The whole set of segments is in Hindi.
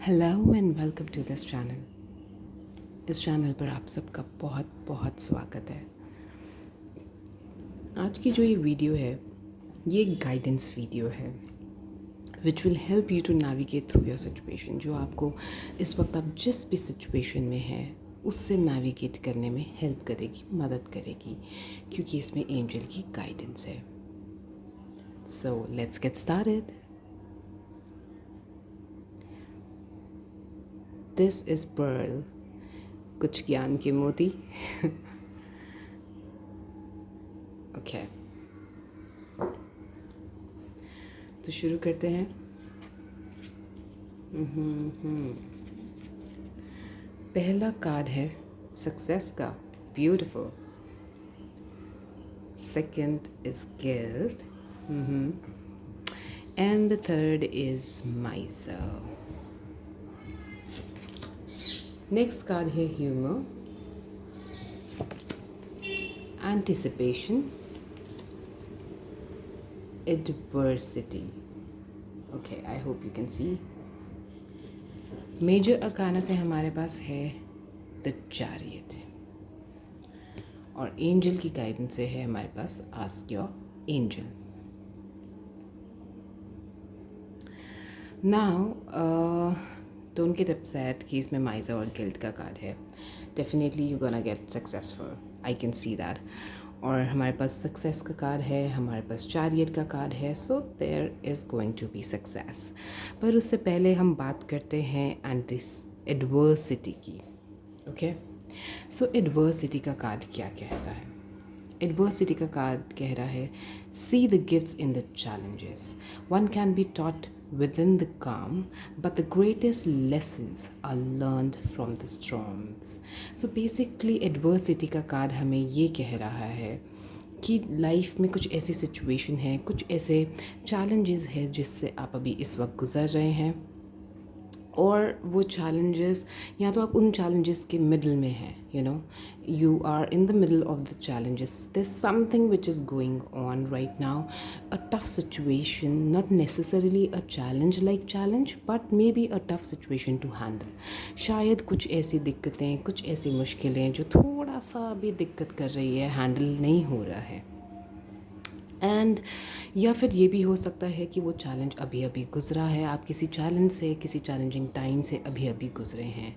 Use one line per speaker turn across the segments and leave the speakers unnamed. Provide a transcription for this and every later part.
Hello and welcome to this channel. इस चैनल पर आप सबका बहुत बहुत स्वागत है। आज की जो ये वीडियो है ये एक गाइडेंस वीडियो है which will help you to navigate through your situation. जो आपको इस वक्त आप जिस भी सिचुएशन में हैं उससे नेविगेट करने में हेल्प करेगी, मदद करेगी, क्योंकि इसमें एंजल की गाइडेंस है। So let's get started. This is Pearl, कुछ ज्ञान के मोती। ओके, तो शुरू करते हैं। पहला कार्ड है सक्सेस का, beautiful. Second is guilt, and the third is miser. Next card है humour, anticipation, adversity. Okay, I hope you can see. Major arcana से हमारे पास है द चैरियट, और एंजल की गाइडेंस से है हमारे पास ask your angel. Now don't get upset कि इसमें माइजर और गिल्ट का कार्ड है। Definitely you gonna get successful, I can see that. और हमारे पास सक्सेस का कार्ड है, हमारे पास चैरियट का कार्ड है, so there is going to be success. पर उससे पहले हम बात करते हैं एडवर्सिटी की। ओके, सो एडवर्सिटी का कार्ड क्या कहता है? एडवर्सिटी का कार्ड कह रहा है see the gifts in the challenges, one can be taught within the calm, but the greatest lessons are learned from the storms. So basically adversity का कार्ड हमें ये कह रहा है कि लाइफ में कुछ ऐसी सिचुएशन है, कुछ ऐसे चैलेंजेस है जिससे आप अभी इस वक्त गुजर रहे हैं, और वो चैलेंजेस या तो आप उन चैलेंजेस के मिडल में हैं, you are in the middle of the challenges, there something which is going on right now, a tough situation, not necessarily a challenge like challenge, but may be a tough situation to handle. शायद कुछ ऐसी दिक्कतें, कुछ ऐसी मुश्किलें जो थोड़ा सा भी दिक्कत कर रही है, हैंडल नहीं हो रहा है। एंड या फिर ये भी हो सकता है कि वो चैलेंज अभी अभी गुज़रा है, आप किसी चैलेंज से, किसी चैलेंजिंग टाइम से अभी अभी गुज़रे हैं।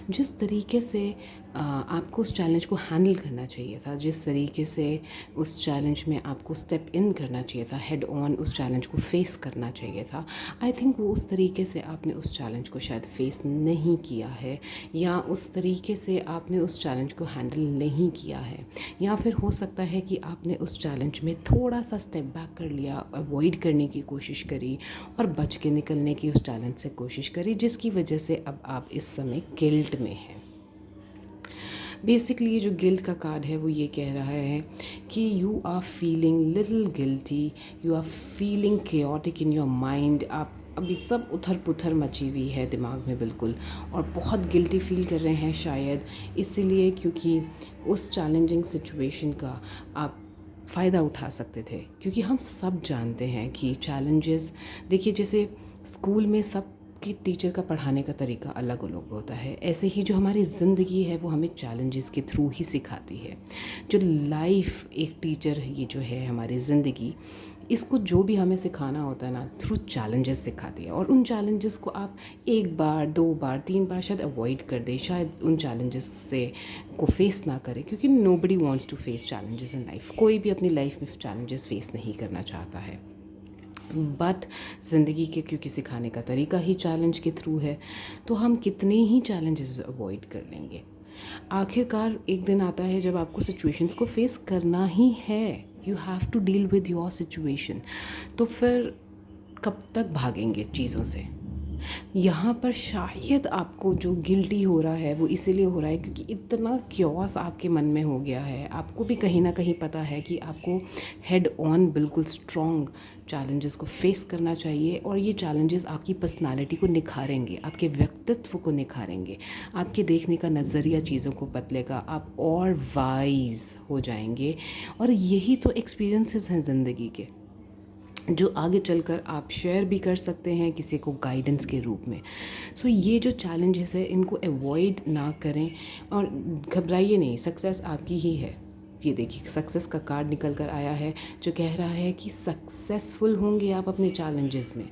जिस तरीके से आपको उस चैलेंज को हैंडल करना चाहिए था, जिस तरीके से उस चैलेंज में आपको स्टेप इन करना चाहिए था, हेड ऑन उस चैलेंज को फेस करना चाहिए था, आई थिंक वो उस तरीके से आपने उस चैलेंज को शायद फेस नहीं किया है, या उस तरीके से आपने उस चैलेंज को हैंडल नहीं किया है। या फिर हो सकता है कि आपने उस चैलेंज में थोड़ा सा स्टेप बैक कर लिया, अवॉइड करने की कोशिश करी और बच के निकलने की उस चैलेंज से कोशिश करी, जिसकी वजह से अब आप इस समय गिल्ट में हैं। बेसिकली ये जो गिल्ट का कार्ड है वो ये कह रहा है कि you are feeling little guilty, you are feeling chaotic in your mind. आप अभी सब उथल पुथल मची हुई है दिमाग में बिल्कुल, और बहुत गिल्टी फील कर रहे हैं शायद इसीलिए क्योंकि उस चैलेंजिंग सिचुएशन का आप फ़ायदा उठा सकते थे। क्योंकि हम सब जानते हैं कि चैलेंजेस, देखिए जैसे स्कूल में सब कि टीचर का पढ़ाने का तरीका अलग अलग होता है, ऐसे ही जो हमारी ज़िंदगी है वो हमें चैलेंजेस के थ्रू ही सिखाती है। जो लाइफ एक टीचर है, ये जो है हमारी ज़िंदगी, इसको जो भी हमें सिखाना होता है ना, थ्रू चैलेंजेस सिखाती है। और उन चैलेंजेस को आप एक बार, दो बार, तीन बार शायद अवॉइड कर दें, शायद उन चैलेंजेस से को फेस ना करें, क्योंकि nobody wants to face challenges in life. कोई भी अपनी लाइफ में चैलेंजेस फेस नहीं करना चाहता है, बट ज़िंदगी के क्योंकि सिखाने का तरीका ही चैलेंज के थ्रू है, तो हम कितने ही चैलेंजेस अवॉइड कर लेंगे। आखिरकार एक दिन आता है जब आपको सिचुएशंस को फेस करना ही है, you have to deal with your situation. तो फिर कब तक भागेंगे चीज़ों से? यहाँ पर शायद आपको जो गिल्टी हो रहा है वो इसीलिए हो रहा है क्योंकि इतना क्योस आपके मन में हो गया है। आपको भी कहीं ना कहीं पता है कि आपको हेड ऑन बिल्कुल स्ट्रॉन्ग चैलेंजेस को फेस करना चाहिए, और ये चैलेंजेस आपकी पर्सनालिटी को निखारेंगे, आपके व्यक्तित्व को निखारेंगे, आपके देखने का नज़रिया चीज़ों को बदलेगा, आप और वाइज हो जाएंगे। और यही तो एक्सपीरियंसेस हैं ज़िंदगी के। जो आगे चलकर आप शेयर भी कर सकते हैं किसी को गाइडेंस के रूप में। सो ये जो चैलेंजेस है इनको अवॉइड ना करें और घबराइए नहीं, सक्सेस आपकी ही है। ये देखिए सक्सेस का कार्ड निकल कर आया है जो कह रहा है कि सक्सेसफुल होंगे आप अपने चैलेंजेस में।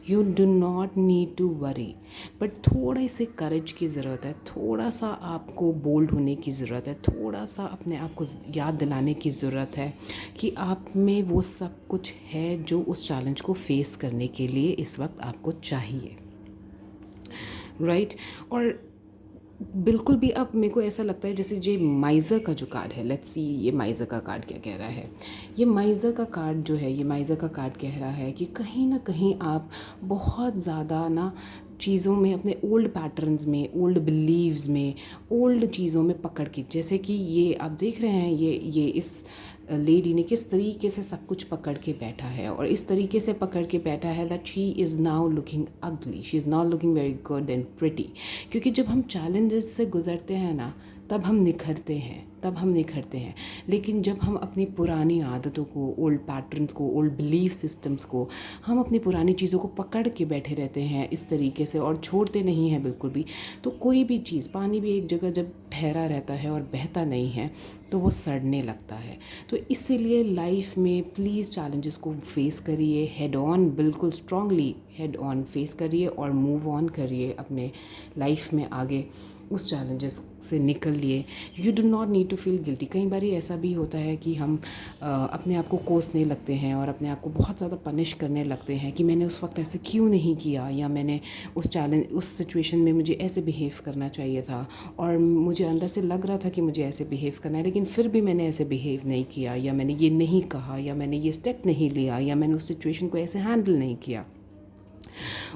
You do not need to worry, but थोड़े से करेज की ज़रूरत है, थोड़ा सा आपको बोल्ड होने की ज़रूरत है, थोड़ा सा अपने आप को याद दिलाने की ज़रूरत है कि आप में वो सब कुछ है जो उस चैलेंज को फेस करने के लिए इस वक्त आपको चाहिए, राइट। और बिल्कुल भी अब मेरे को ऐसा लगता है जैसे जो माइज़र का जो कार्ड है, लेट्स सी ये माइज़र का कार्ड क्या कह रहा है। ये माइज़र का कार्ड जो है, ये माइज़र का कार्ड कह रहा है कि कहीं ना कहीं आप बहुत ज़्यादा ना चीज़ों में, अपने ओल्ड पैटर्न्स में, ओल्ड बिलीव्स में, ओल्ड चीज़ों में पकड़ के, जैसे कि ये आप देख रहे हैं ये इस लेडी ने किस तरीके से सब कुछ पकड़ के बैठा है, और इस तरीके से पकड़ के बैठा है that she is now looking ugly, she is now looking very good and pretty. क्योंकि जब हम चैलेंजेस से गुजरते हैं ना तब हम निखरते हैं, तब हम निखरते हैं। लेकिन जब हम अपनी पुरानी आदतों को, ओल्ड पैटर्न्स को, ओल्ड बिलीफ सिस्टम्स को, हम अपनी पुरानी चीज़ों को पकड़ के बैठे रहते हैं इस तरीके से और छोड़ते नहीं हैं बिल्कुल भी, तो कोई भी चीज़, पानी भी एक जगह जब ठहरा रहता है और बहता नहीं है तो वो सड़ने लगता है। तो इसीलिए लाइफ में प्लीज़ चैलेंजेस को फेस करिए हेड ऑन, बिल्कुल स्ट्रांगली हेड ऑन फेस करिए और मूव ऑन करिए अपने लाइफ में आगे, उस चैलेंजेस से निकल लिए। You do not need to feel guilty. कई बार ऐसा भी होता है कि हम अपने आप को कोसने लगते हैं और अपने आप को बहुत ज़्यादा पनिश करने लगते हैं कि मैंने उस वक्त ऐसे क्यों नहीं किया, या मैंने उस सिचुएशन में मुझे ऐसे बिहेव करना चाहिए था, और मुझे अंदर से लग रहा था कि मुझे ऐसे बिहेव करना है लेकिन फिर भी मैंने ऐसे बिहेव नहीं किया, या मैंने ये नहीं कहा, या मैंने ये स्टेप नहीं लिया, या मैंने उस सिचुएशन को ऐसे हैंडल नहीं किया।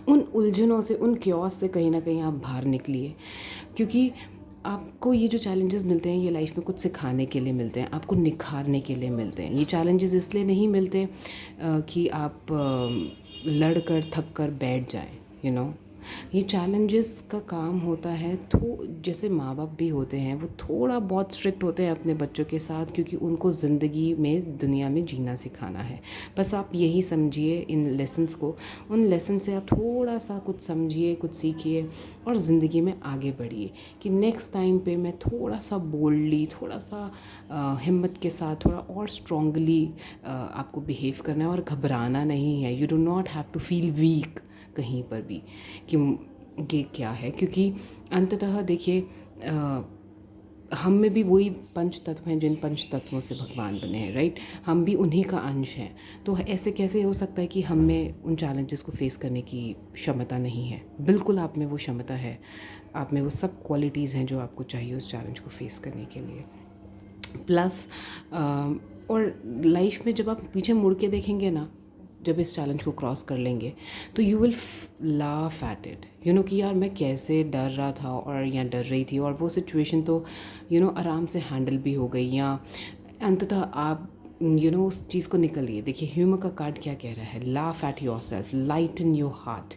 उन उलझनों से, उन क्योस से कहीं ना कहीं आप बाहर निकलिए, क्योंकि आपको ये जो चैलेंजेस मिलते हैं ये लाइफ में कुछ सिखाने के लिए मिलते हैं, आपको निखारने के लिए मिलते हैं। ये चैलेंजेस इसलिए नहीं मिलते कि आप लड़ कर थक कर बैठ जाएं, यू नो। ये चैलेंजेस का काम होता है, जैसे माँ बाप भी होते हैं वो थोड़ा बहुत स्ट्रिक्ट होते हैं अपने बच्चों के साथ, क्योंकि उनको ज़िंदगी में, दुनिया में जीना सिखाना है। बस आप यही समझिए इन लेसन्स को, उन लेसन से आप थोड़ा सा कुछ समझिए, कुछ सीखिए और ज़िंदगी में आगे बढ़िए कि नेक्स्ट टाइम पे मैं थोड़ा सा बोल्डली, थोड़ा सा हिम्मत के साथ, थोड़ा और स्ट्रांगली आपको बिहेव करना है और घबराना नहीं है। You do not have to feel weak कहीं पर भी कि ये क्या है, क्योंकि अंततः देखिए हम में भी वही पंच तत्व हैं जिन पंच तत्वों से भगवान बने हैं, राइट। हम भी उन्हीं का अंश हैं। तो ऐसे कैसे हो सकता है कि हम में उन चैलेंजेस को फेस करने की क्षमता नहीं है? बिल्कुल आप में वो क्षमता है, आप में वो सब क्वालिटीज़ हैं जो आपको चाहिए उस चैलेंज को फेस करने के लिए। प्लस और लाइफ में जब आप पीछे मुड़ के देखेंगे ना, जब इस चैलेंज को क्रॉस कर लेंगे तो you will laugh at it, you know, कि यार मैं कैसे डर रहा था और या डर रही थी, और वो सिचुएशन तो आराम से हैंडल भी हो गई, या अंततः आप उस चीज़ को निकलिए। देखिए ह्यूमर का कार्ड क्या कह रहा है, laugh at your self, lighten your heart,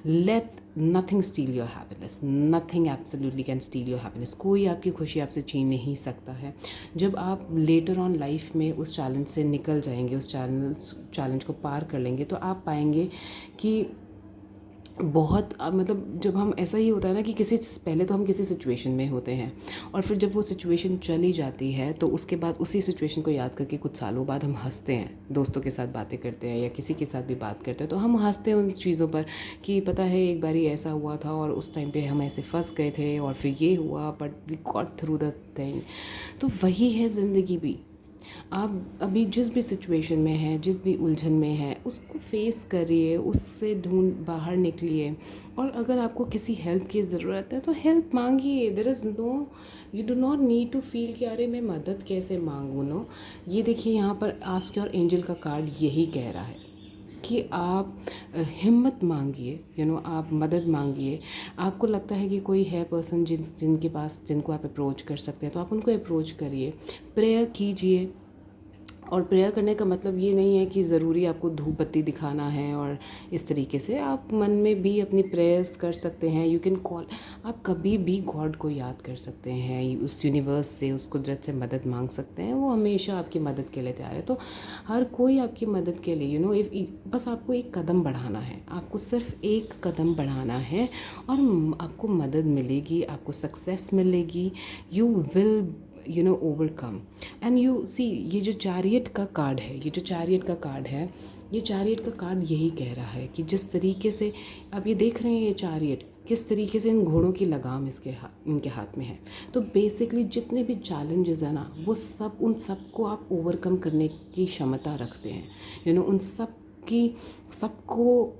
let nothing steel your happiness, nothing absolutely can steel your happiness. कोई आपकी खुशी आपसे छीन नहीं सकता है। जब आप लेटर ऑन लाइफ में उस चैलेंज से निकल जाएंगे, उस चैलेंज को पार कर लेंगे, तो आप पाएंगे कि बहुत मतलब जब हम, ऐसा ही होता है ना कि पहले तो हम किसी सिचुएशन में होते हैं और फिर जब वो सिचुएशन चली जाती है तो उसके बाद उसी सिचुएशन को याद करके कुछ सालों बाद हम हंसते हैं, दोस्तों के साथ बातें करते हैं या किसी के साथ भी बात करते हैं तो हम हंसते हैं उन चीज़ों पर कि पता है एक बार ऐसा हुआ था और उस टाइम पे हम ऐसे फंस गए थे और फिर ये हुआ, but we got through the thing. तो वही है ज़िंदगी भी। आप अभी जिस भी सिचुएशन में हैं, जिस भी उलझन में हैं, उसको फेस करिए, उससे बाहर निकलिए। और अगर आपको किसी हेल्प की ज़रूरत है तो हेल्प मांगिए। There is no, you do not need to feel कि अरे मैं मदद कैसे मांगूँ। नो, ये देखिए यहाँ पर आस्क योर एंजल का कार्ड यही कह रहा है कि आप हिम्मत मांगिए, आप मदद मांगिए। आपको लगता है कि कोई है पर्सन जिनको आप अप्रोच कर सकते हैं तो आप उनको अप्रोच करिए, प्रेयर कीजिए, और प्रेयर करने का मतलब ये नहीं है कि ज़रूरी आपको धूप बत्ती दिखाना है, और इस तरीके से आप मन में भी अपनी प्रेयर्स कर सकते हैं। यू कैन कॉल, आप कभी भी गॉड को याद कर सकते हैं, उस यूनिवर्स से, उस कुदरत से मदद मांग सकते हैं। वो हमेशा आपकी मदद के लिए तैयार है। तो हर कोई आपकी मदद के लिए बस आपको एक कदम बढ़ाना है, आपको सिर्फ एक कदम बढ़ाना है और आपको मदद मिलेगी, आपको सक्सेस मिलेगी। You will overcome. And you see, ये जो चैरियट का कार्ड है, ये चैरियट का कार्ड यही कह रहा है कि जिस तरीके से आप ये देख रहे हैं, ये चैरियट किस तरीके से इन घोड़ों की लगाम इनके हाथ में है। तो बेसिकली जितने भी चैलेंजेस हैं ना, वो सब, उन सब को आप ओवरकम करने की क्षमता रखते हैं। उन सब की, सबको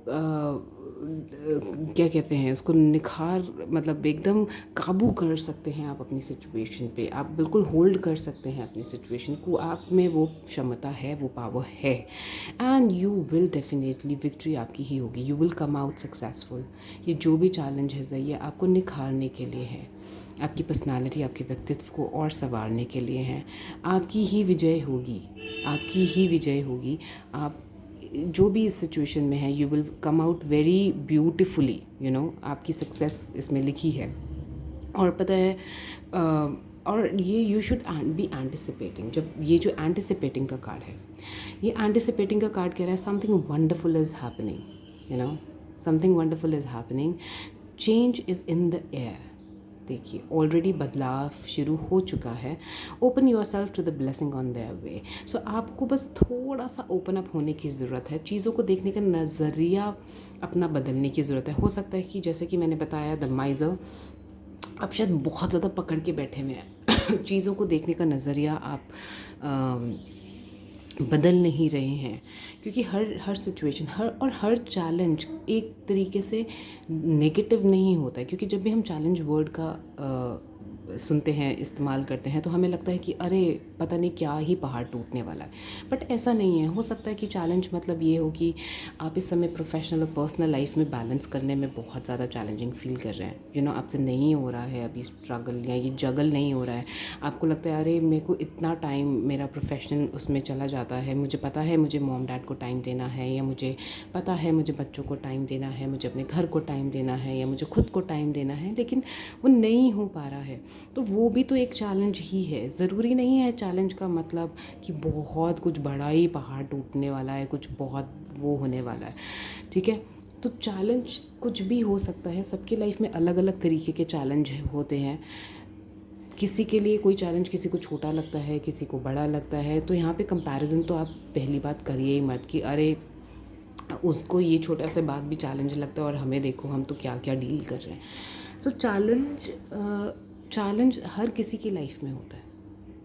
क्या कहते हैं उसको, निखार, मतलब एकदम काबू कर सकते हैं आप अपनी सिचुएशन पे। आप बिल्कुल होल्ड कर सकते हैं अपनी सिचुएशन को, आप में वो क्षमता है, वो पावर है। And you will definitely, victory आपकी ही होगी, you will come out successful. ये जो भी चैलेंजेस है, ये आपको निखारने के लिए है, आपकी पर्सनालिटी, आपके व्यक्तित्व को और संवारने के लिए हैं। आपकी ही विजय होगी, आपकी ही विजय होगी। आप जो भी इस सिचुएशन में है, you will come out very beautifully. आपकी सक्सेस इसमें लिखी है। और पता है, और ये यू शुड बी एंटिसिपेटिंग। जब ये जो एंटिसिपेटिंग का कार्ड है, ये एंटिसिपेटिंग का कार्ड कह रहा है something wonderful is happening, something wonderful is happening, change is in the air. देखिए, ऑलरेडी बदलाव शुरू हो चुका है। Open yourself to the blessing on their way. So आपको बस थोड़ा सा ओपन अप होने की ज़रूरत है, चीज़ों को देखने का नज़रिया अपना बदलने की ज़रूरत है। हो सकता है कि जैसे कि मैंने बताया, द माइज़र, आप शायद बहुत ज़्यादा पकड़ के बैठे हुए हैं चीज़ों को देखने का नज़रिया आप बदल नहीं रहे हैं, क्योंकि हर सिचुएशन, हर चैलेंज एक तरीके से नेगेटिव नहीं होता है। क्योंकि जब भी हम चैलेंज वर्ड का सुनते हैं, इस्तेमाल करते हैं, तो हमें लगता है कि अरे पता नहीं क्या ही पहाड़ टूटने वाला है। बट ऐसा नहीं है। हो सकता है कि चैलेंज मतलब ये हो कि आप इस समय प्रोफेशनल और पर्सनल लाइफ में बैलेंस करने में बहुत ज़्यादा चैलेंजिंग फील कर रहे हैं। आपसे नहीं हो रहा है अभी स्ट्रगल, या ये जगल नहीं हो रहा है। आपको लगता है अरे मेरे को इतना टाइम मेरा प्रोफेशन उसमें चला जाता है, मुझे पता है मुझे मॉम डैड को टाइम देना है, या मुझे पता है मुझे बच्चों को टाइम देना है, मुझे अपने घर को टाइम देना है, या मुझे खुद को टाइम देना है, लेकिन वो नहीं हो पा रहा है। तो वो भी तो एक चैलेंज ही है। ज़रूरी नहीं है चैलेंज का मतलब कि बहुत कुछ बड़ा ही पहाड़ टूटने वाला है, कुछ बहुत वो होने वाला है, ठीक है। तो चैलेंज कुछ भी हो सकता है। सबकी लाइफ में अलग अलग तरीके के चैलेंज होते हैं। किसी के लिए कोई चैलेंज किसी को छोटा लगता है, किसी को बड़ा लगता है। तो यहाँ पे कंपैरिजन तो आप पहली बात करिए ही मत कि अरे उसको ये छोटा सा बात भी चैलेंज लगता है और हमें देखो हम तो क्या क्या डील कर रहे हैं। सो चैलेंज हर किसी की लाइफ में होता है।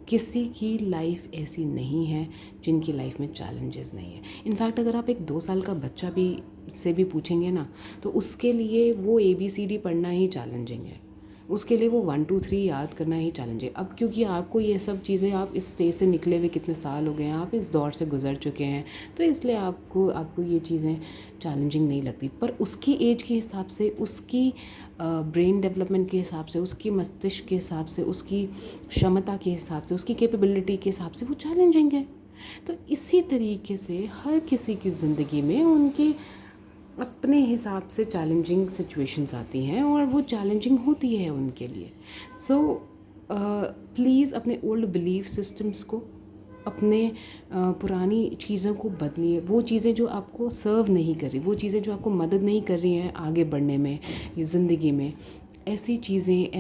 किसी की लाइफ ऐसी नहीं है जिनकी लाइफ में चैलेंजेस नहीं है। इनफैक्ट अगर आप एक 2 साल का बच्चा भी से भी पूछेंगे ना, तो उसके लिए वो ABCD पढ़ना ही चैलेंजिंग है। उसके लिए वो 1 2 3 याद करना ही चैलेंज है। अब क्योंकि आपको ये सब चीज़ें, आप इस स्टेज से निकले हुए कितने साल हो गए हैं, आप इस दौर से गुजर चुके हैं, तो इसलिए आपको ये चीज़ें चैलेंजिंग नहीं लगती। पर उसकी एज के हिसाब से, उसकी ब्रेन डेवलपमेंट के हिसाब से, उसकी मस्तिष्क के हिसाब से, उसकी क्षमता के हिसाब से, उसकी कैपेबिलिटी के हिसाब से वो चैलेंजिंग है। तो इसी तरीके से हर किसी की ज़िंदगी में उनके अपने हिसाब से चैलेंजिंग सिचुएशंस आती हैं, और वो चैलेंजिंग होती है उनके लिए। सो प्लीज़ अपने ओल्ड बिलीफ सिस्टम्स को, अपने पुरानी चीज़ों को बदलिए। वो चीज़ें जो आपको सर्व नहीं कर रही, वो चीज़ें जो आपको मदद नहीं कर रही हैं आगे बढ़ने में, ये ज़िंदगी में, ऐसी चीज़ें,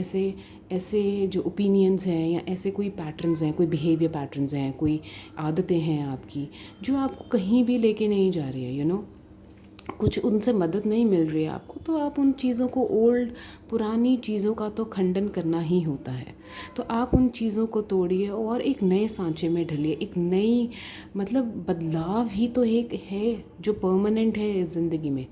ऐसे जो ओपिनियंस हैं, या ऐसे कोई पैटर्न्स हैं, कोई बिहेवियर पैटर्न्स हैं, कोई आदतें हैं आपकी, जो आपको कहीं भी लेके नहीं जा रही है, कुछ उनसे मदद नहीं मिल रही है आपको, तो आप उन चीज़ों को, पुरानी चीज़ों का तो खंडन करना ही होता है। तो आप उन चीज़ों को तोड़िए और एक नए सांचे में ढलिए। एक नई, मतलब बदलाव ही तो एक है जो परमानेंट है ज़िंदगी में।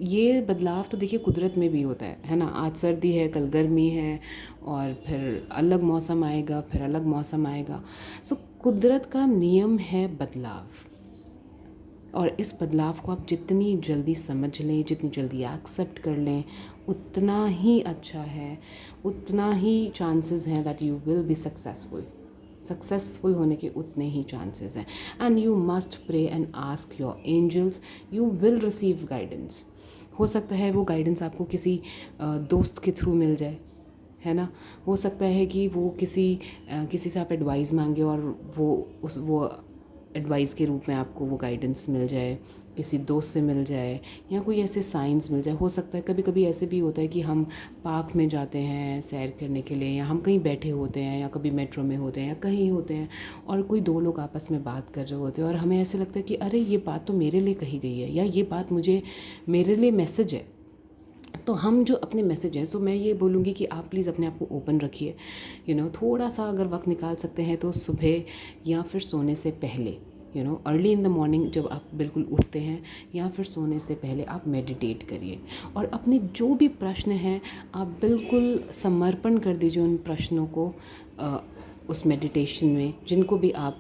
ये बदलाव तो देखिए कुदरत में भी होता है ना। आज सर्दी है, कल गर्मी है, और फिर अलग मौसम आएगा, फिर अलग मौसम आएगा। सो कुदरत का नियम है बदलाव, और इस बदलाव को आप जितनी जल्दी समझ लें, जितनी जल्दी एक्सेप्ट कर लें, उतना ही अच्छा है, उतना ही चांसेस हैं that you will be successful. Successful होने के उतने ही चांसेस हैं। And you must pray and ask your angels, you will receive guidance. हो सकता है वो गाइडेंस आपको किसी दोस्त के थ्रू मिल जाए, है ना। हो सकता है कि वो किसी से आप एडवाइस मांगे और वो एडवाइस के रूप में आपको वो गाइडेंस मिल जाए, किसी दोस्त से मिल जाए, या कोई ऐसे साइंस मिल जाए। हो सकता है कभी कभी ऐसे भी होता है कि हम पार्क में जाते हैं सैर करने के लिए, या हम कहीं बैठे होते हैं, या कभी मेट्रो में होते हैं, या कहीं होते हैं, और कोई दो लोग आपस में बात कर रहे होते हैं, और हमें ऐसे लगता है कि अरे ये बात तो मेरे लिए कही गई है, या ये बात मेरे लिए मैसेज है। तो हम जो अपने मैसेज हैं, सो मैं ये बोलूँगी कि आप प्लीज़ अपने आप को ओपन रखिए। थोड़ा सा अगर वक्त निकाल सकते हैं तो सुबह या फिर सोने से पहले, अर्ली इन द मॉर्निंग, जब आप बिल्कुल उठते हैं या फिर सोने से पहले आप मेडिटेट करिए। और अपने जो भी प्रश्न हैं आप बिल्कुल समर्पण कर दीजिए उन प्रश्नों को उस मेडिटेशन में, जिनको भी आप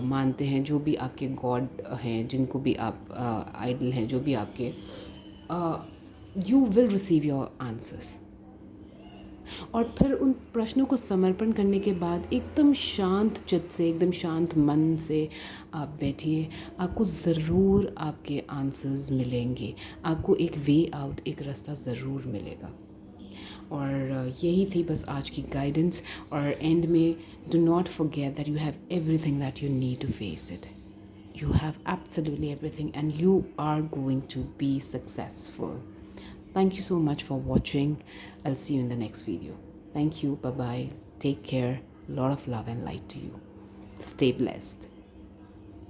मानते हैं, जो भी आपके गॉड हैं, जिनको भी आप आइडल हैं, जो भी आपके, you will receive your answers. और फिर उन प्रश्नों को समर्पण करने के बाद एकदम शांत चित्त से, एकदम शांत मन से आप बैठिए। आपको ज़रूर आपके आंसर्स मिलेंगे, आपको एक वे आउट, एक रास्ता ज़रूर मिलेगा। और यही थी बस आज की गाइडेंस। और एंड में, do not forget that you have everything that you need to face it. You have absolutely everything and you are going to be successful. Thank you so much for watching. I'll see you in the next video. Thank you. Bye bye. Take care. A lot of love and light to you. Stay blessed.